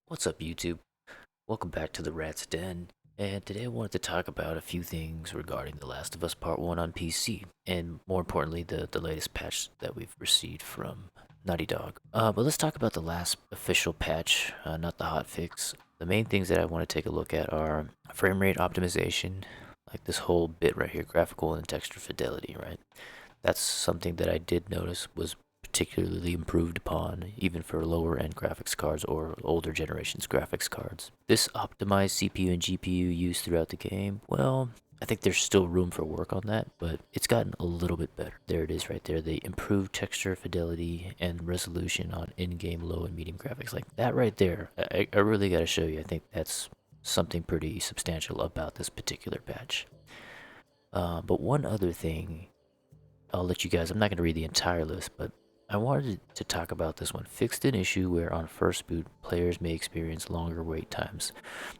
What's up, YouTube? Welcome back to the Rat's Den. And today I wanted to talk about a few things regarding The Last of Us Part 1 on PC, and more importantly, the latest patch that we've received from Naughty Dog. But let's talk about the last official patch, not the hotfix. The main things that I want to take a look at are frame rate optimization, like this whole bit right here, graphical and texture fidelity, right? That's something that I did notice was particularly improved upon, even for lower end graphics cards or older generations graphics cards. This optimized CPU and GPU use throughout the game, well, I think there's still room for work on that, but it's gotten a little bit better. There it is right there. They improved texture fidelity and resolution on in-game low and medium graphics. Like that right there, I really gotta show you. I think that's something pretty substantial about this particular patch. But one other thing I'll let you guys, I'm not going to read the entire list, but I wanted to talk about this one. Fixed an issue where on first boot, players may experience longer wait times.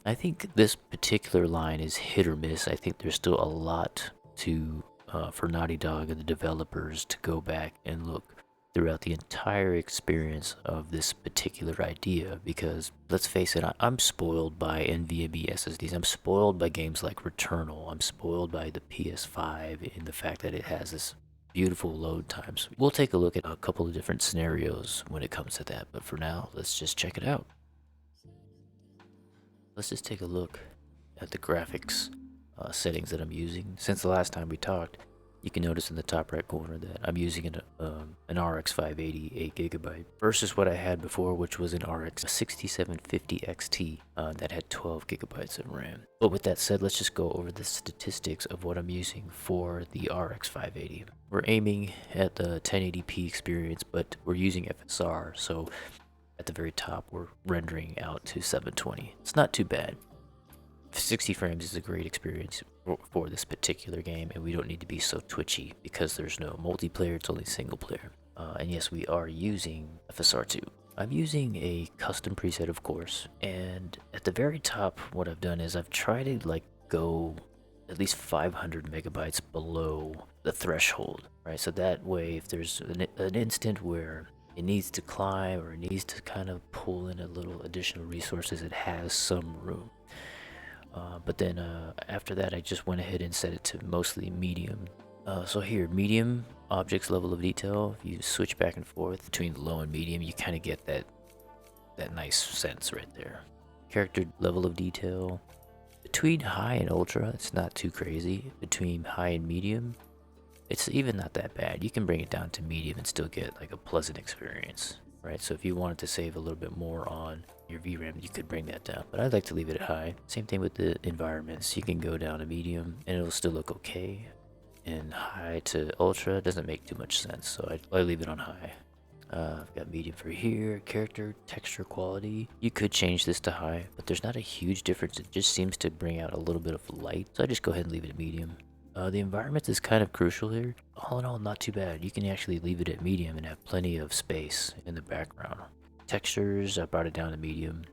I think this particular line is hit or miss. I think there's still a lot to for Naughty Dog and the developers to go back and look throughout the entire experience of this particular idea, because let's face it, I'm spoiled by NVMe SSDs. I'm spoiled by games like Returnal. I'm spoiled by the PS5 in the fact that it has this beautiful load times. We'll take a look at a couple of different scenarios when it comes to that, but for now, let's just check it out. Let's just take a look at the graphics settings that I'm using. Since the last time we talked, you can notice in the top right corner that I'm using an RX 580 8GB versus what I had before, which was an RX 6750 XT that had 12GB of RAM. But with that said, let's just go over the statistics of what I'm using for the RX 580. We're aiming at the 1080p experience, but we're using FSR, so at the very top we're rendering out to 720. It's not too bad. 60 frames is a great experience for this particular game, and we don't need to be so twitchy because there's no multiplayer, it's only single player. And yes, we are using FSR2. I'm using a custom preset, of course, and at the very top, what I've done is I've tried to like go at least 500 megabytes below the threshold, right? So that way, if there's an instant where it needs to climb or it needs to kind of pull in a little additional resources, it has some room. But then after that, I just went ahead and set it to mostly medium. So here, medium objects level of detail. If you switch back and forth between low and medium, you kind of get that nice sense right there. Character level of detail. Between high and ultra, it's not too crazy. Between high and medium, it's even not that bad. You can bring it down to medium and still get like a pleasant experience, right? So if you wanted to save a little bit more on your VRAM, you could bring that down, but I'd like to leave it at high. Same thing with the environments. You can go down to medium and it'll still look okay, and high to ultra doesn't make too much sense, so I leave it on high. I've got medium for here. Character texture quality, you could change this to high, but there's not a huge difference. It just seems to bring out a little bit of light, so I just go ahead and leave it at medium. The environment is kind of crucial here. All in all, not too bad. You can actually leave it at medium and have plenty of space in the background. Textures, I brought it down to medium.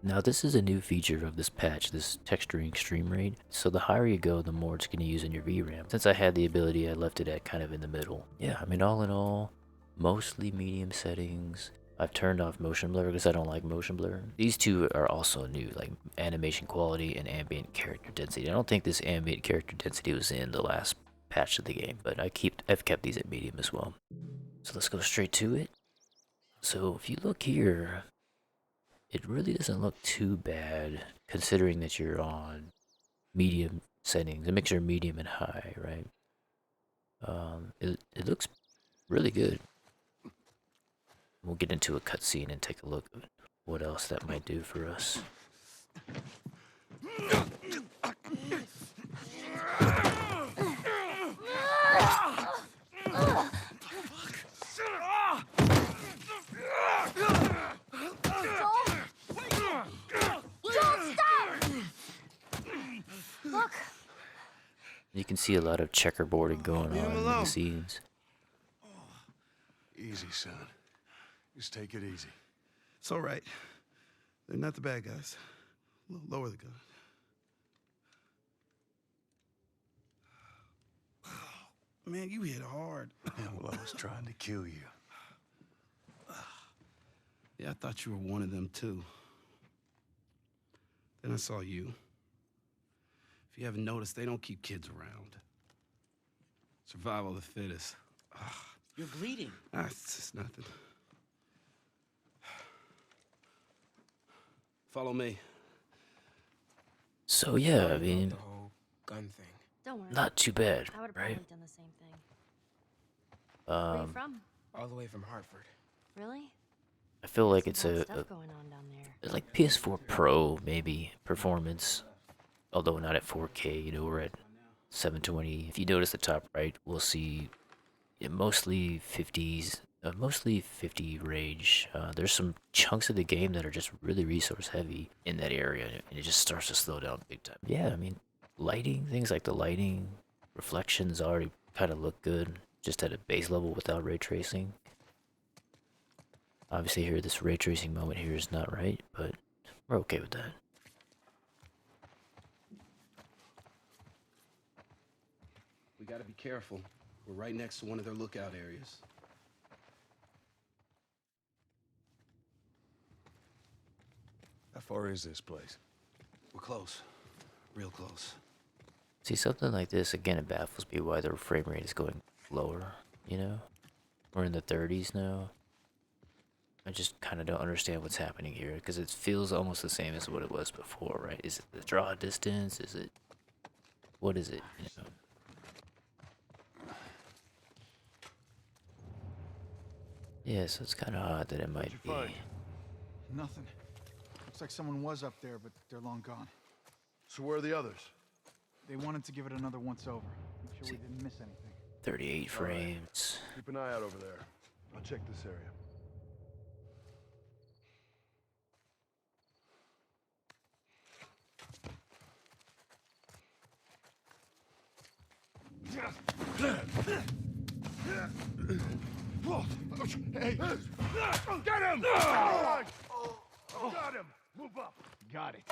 Now this is a new feature of this patch, this texturing stream rate. So the higher you go, the more it's going to use in your VRAM. Since I had the ability, I left it at kind of in the middle. Yeah, I mean, all in all, mostly medium settings. I've turned off motion blur because I don't like motion blur. These two are also new, like animation quality and ambient character density. I don't think this ambient character density was in the last patch of the game, but I've kept these at medium as well. So let's go straight to it. So if you look here, it really doesn't look too bad considering that you're on medium settings, a mixture of medium and high, right? It looks really good. We'll get into a cutscene and take a look at what else that might do for us. Look, You can see a lot of checkerboarding going Leave him on in the alone. scenes. Easy, son. Just take it easy. It's all right. They're not the bad guys. Lower the gun. Man, you hit hard. Yeah, well, I was trying to kill you. Yeah, I thought you were one of them too. Then I saw you. If you haven't noticed, they don't keep kids around. Survival of the fittest. Ugh. You're bleeding. It's just nothing. Follow me. So yeah, I Sorry about mean, the whole gun thing. Don't worry. not too bad, I would have right? probably done the same thing. Where you from? All the way from Hartford. Really? I feel like Some it's bad a stuff going on down there. like PS4 Pro maybe performance, although not at 4K. You know, we're at 720. If you notice the top right, we'll see mostly 50s, mostly 50 range. There's some chunks of the game that are just really resource heavy in that area, and it just starts to slow down big time. Yeah, I mean, lighting, things like the lighting, reflections already kind of look good, just at a base level without ray tracing. Obviously here, this ray tracing moment here is not right, but we're okay with that. We gotta be careful. We're right next to one of their lookout areas. How far is this place? We're close. Real close. See, something like this, again, it baffles me why their frame rate is going lower, you know? We're in the 30s now. I just kind of don't understand what's happening here, because it feels almost the same as what it was before, right? Is it the draw distance? Is it... what is it, you know? Yeah, so it's kind of odd that it might be... Nothing. Looks like someone was up there, but they're long gone. So where are the others? They wanted to give it another once-over. Make sure we didn't miss anything. 38 frames. Keep an eye out over there. I'll check this area. Hey! Get him! Got him! Move up! Got it.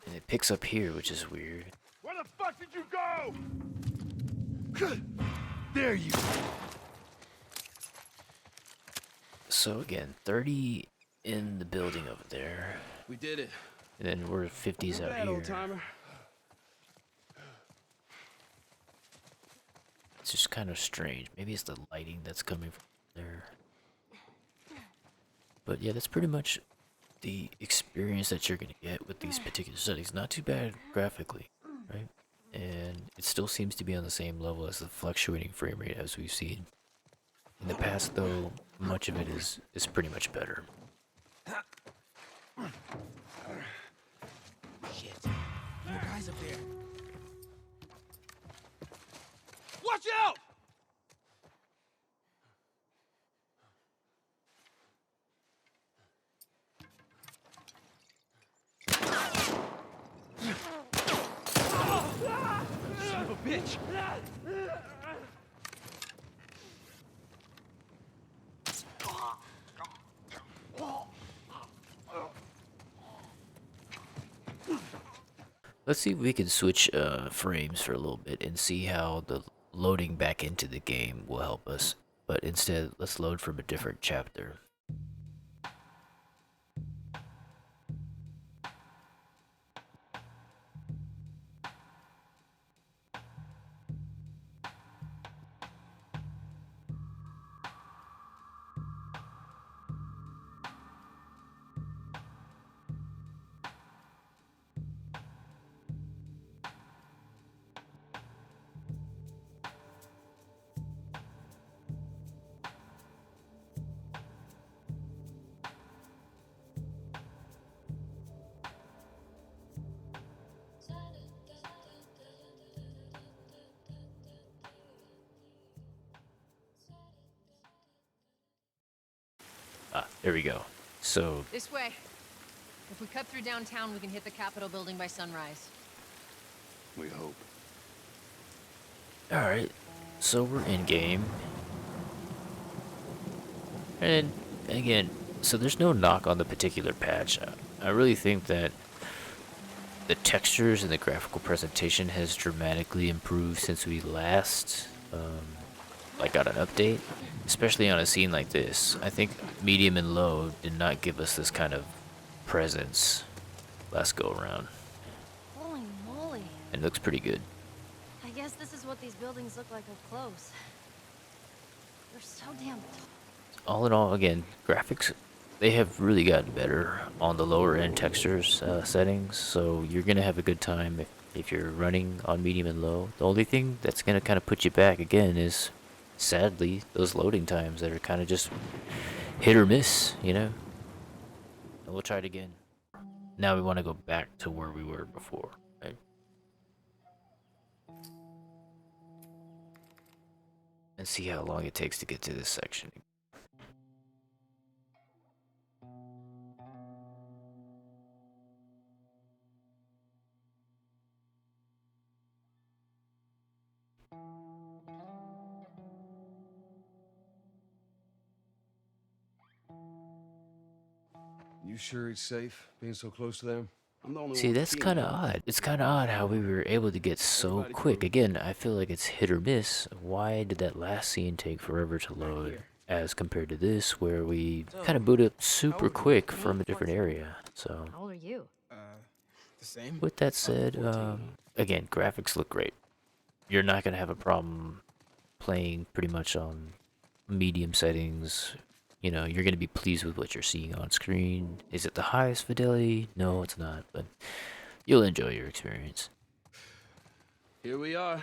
And it picks up here, which is weird. Where the fuck did you go? There you go. So again, 30 in the building over there. We did it. And then we're 50s out here. Old timer. It's just kind of strange. Maybe it's the lighting that's coming from there. But yeah, that's pretty much the experience that you're going to get with these particular settings. Not too bad graphically, right? And it still seems to be on the same level as the fluctuating frame rate as we've seen. In the past, though, much of it is pretty much better. Shit. There are guys up there. Watch out! Son of a bitch. Let's see if we can switch frames for a little bit and see how the loading back into the game will help us. But instead, let's load from a different chapter. Ah, there we go. So, This way. If we cut through downtown, we can hit the Capitol building by sunrise. We hope. alright. So we're in game. And again, so there's no knock on the particular patch. I really think that the textures and the graphical presentation has dramatically improved since we last like got an update, especially on a scene like this. I think medium and low did not give us this kind of presence last go around, Holy moly. and it looks pretty good. I guess this is what these buildings look like up close. They're so damn tall. All in all, again, graphics, they have really gotten better on the lower end textures settings, so you're gonna have a good time if you're running on medium and low. The only thing that's gonna kind of put you back again is, sadly, those loading times that are kind of just hit or miss, you know. And we'll try it again. Now we want to go back to where we were before, right? And see how long it takes to get to this section. You sure it's safe being so close to them? I'm the only See, one that's feeling kind of it. odd. It's kind of odd how we were able to get so quick. Again, I feel like it's hit or miss. Why did that last scene take forever to load as compared to this, where we kind of boot up super quick from a different area? So, How old are you? The same? with that said, again, graphics look great. You're not going to have a problem playing pretty much on medium settings. You know, you're going to be pleased with what you're seeing on screen. Is it the highest fidelity? No, it's not, but you'll enjoy your experience. Here we are.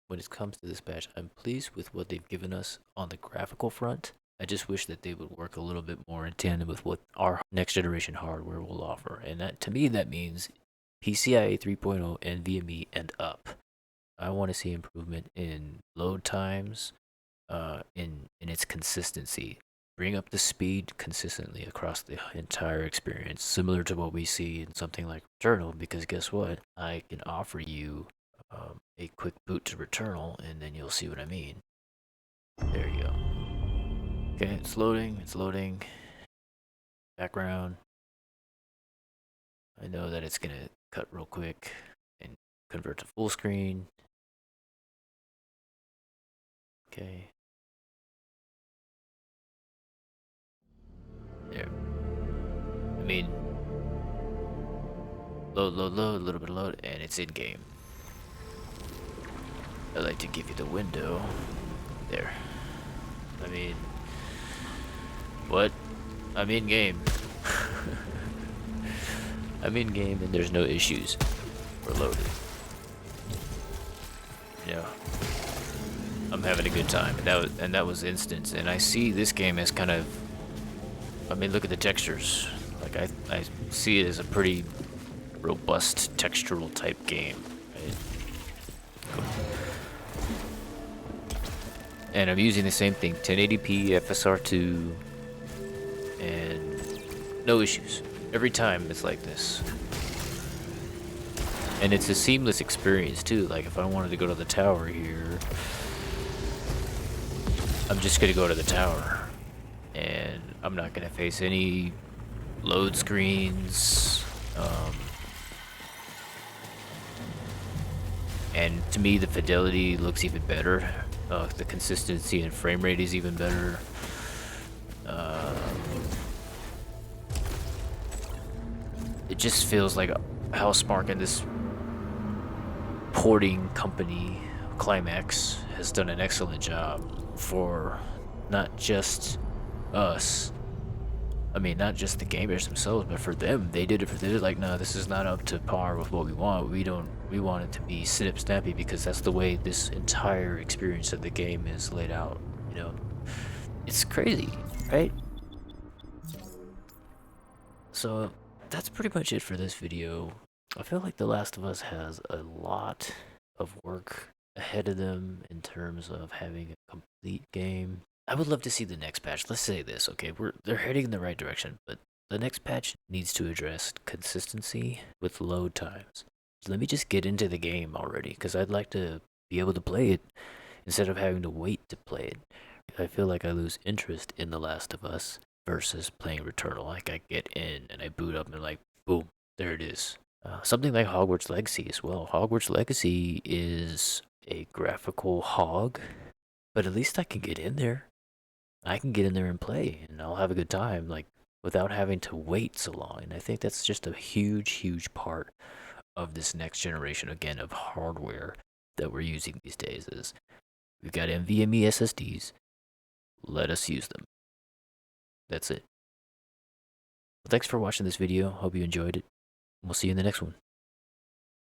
When it comes to this patch, I'm pleased with what they've given us on the graphical front. I just wish that they would work a little bit more in tandem with what our next generation hardware will offer. And that, to me, that means PCIe 3.0, NVMe, and up. I want to see improvement in load times, in its consistency. Bring up the speed consistently across the entire experience, similar to what we see in something like Returnal, because guess what? I can offer you a quick boot to Returnal, and then you'll see what I mean. There you go. Okay, it's loading, it's loading. Background. I know that it's gonna cut real quick and convert to full screen. Okay. There. I mean, load, a little bit of load, and it's in game. I like to give you the window. There. I mean, what? I'm in game. I'm in game and there's no issues. We're loaded. Yeah. I'm having a good time, and that was instant. And I see this game as kind of, I mean, look at the textures. Like I see it as a pretty robust textural type game, right? Cool. And I'm using the same thing, 1080p FSR2, and no issues. Every time it's like this. And it's a seamless experience too. Like if I wanted to go to the tower here, I'm just gonna go to the tower. And I'm not gonna face any load screens. And to me, the fidelity looks even better. The consistency and frame rate is even better. It just feels like Housemarque and this porting company, Climax, has done an excellent job for not just us. I mean, not just the gamers themselves, but for them. They did it for them. They're like, no, this is not up to par with what we want. We want it to be snip snappy because that's the way this entire experience of the game is laid out. You know, it's crazy, right? So that's pretty much it for this video. I feel like The Last of Us has a lot of work ahead of them in terms of having a complete game. I would love to see the next patch. Let's say this, okay? They're heading in the right direction, but the next patch needs to address consistency with load times. Let me just get into the game already, because I'd like to be able to play it instead of having to wait to play it. I feel like I lose interest in The Last of Us versus playing Returnal. Like I get in and I boot up and like, boom, there it is. Something like Hogwarts Legacy as well. Hogwarts Legacy is a graphical hog, but at least I can get in there. I can get in there and play, and I'll have a good time, like without having to wait so long. And I think that's just a huge, huge part of this next generation again of hardware that we're using these days. Is we've got NVMe SSDs. Let us use them. That's it. Well, thanks for watching this video. Hope you enjoyed it. We'll see you in the next one.